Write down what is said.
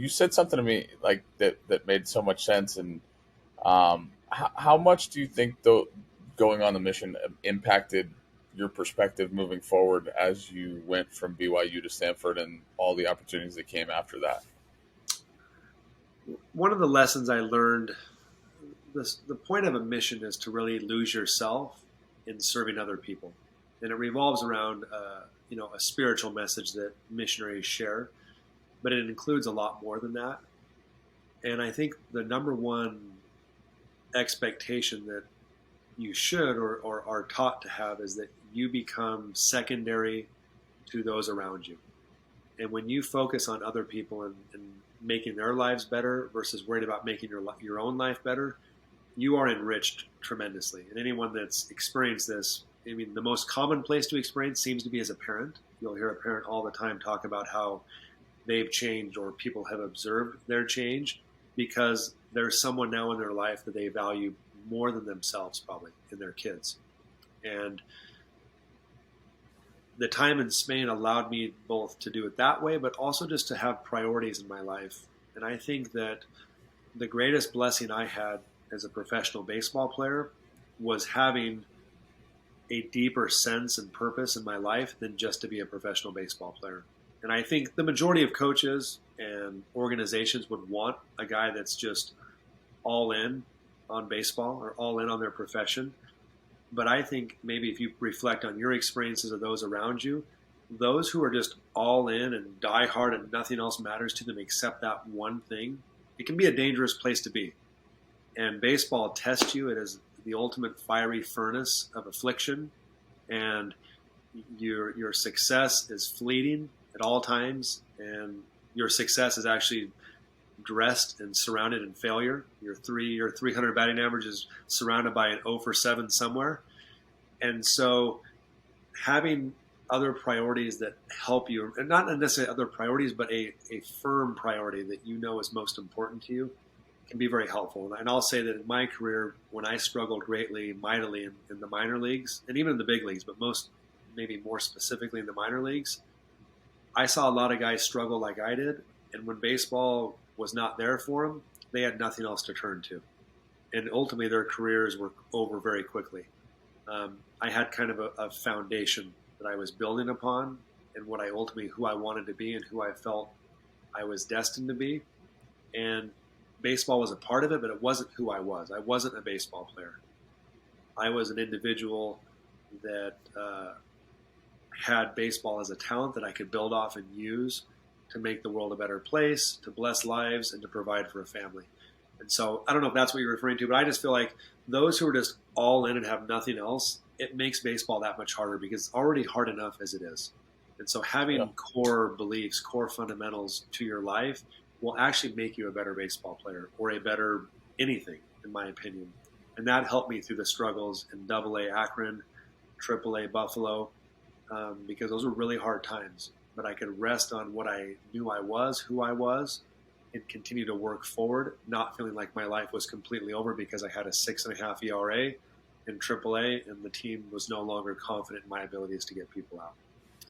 you said something to me like that made so much sense. And how much do you think though going on the mission impacted your perspective moving forward as you went from BYU to Stanford and all the opportunities that came after that? One of the lessons I learned, the point of a mission is to really lose yourself in serving other people. And it revolves around, a spiritual message that missionaries share, but it includes a lot more than that. And I think the number one expectation that you should or are taught to have is that you become secondary to those around you. And when you focus on other people and making their lives better versus worried about making your own life better, you are enriched tremendously. And anyone that's experienced this, I mean, the most common place to experience seems to be as a parent. You'll hear a parent all the time talk about how they've changed or people have observed their change because there's someone now in their life that they value more than themselves, probably, in their kids. And the time in Spain allowed me both to do it that way, but also just to have priorities in my life. And I think that the greatest blessing I had as a professional baseball player was having a deeper sense and purpose in my life than just to be a professional baseball player. And I think the majority of coaches and organizations would want a guy that's just all in on baseball or all in on their profession. But I think maybe if you reflect on your experiences or those around you, those who are just all in and die hard and nothing else matters to them except that one thing, it can be a dangerous place to be. And baseball tests you. It is the ultimate fiery furnace of affliction. And your success is fleeting at all times. And your success is actually dressed and surrounded in failure. Your 300 batting average is surrounded by an 0 for 7 somewhere. And so having other priorities that help you, and not necessarily other priorities, but a firm priority that you know is most important to you can be very helpful. And I'll say that in my career, when I struggled greatly, mightily in the minor leagues, and even in the big leagues, but maybe more specifically in the minor leagues, I saw a lot of guys struggle like I did. And when baseball was not there for them, they had nothing else to turn to. And ultimately their careers were over very quickly. I had kind of a foundation that I was building upon and who I wanted to be and who I felt I was destined to be. And baseball was a part of it, but it wasn't who I was. I wasn't a baseball player. I was an individual that had baseball as a talent that I could build off and use to make the world a better place, to bless lives, and to provide for a family. And so I don't know if that's what you're referring to, but I just feel like those who are just all in and have nothing else, it makes baseball that much harder because it's already hard enough as it is. And so having core beliefs, core fundamentals to your life will actually make you a better baseball player or a better anything, in my opinion. And that helped me through the struggles in AA Akron, AAA Buffalo, because those were really hard times. But I could rest on what I knew I was, who I was, and continue to work forward, not feeling like my life was completely over because I had a 6.5 ERA in AAA and the team was no longer confident in my abilities to get people out.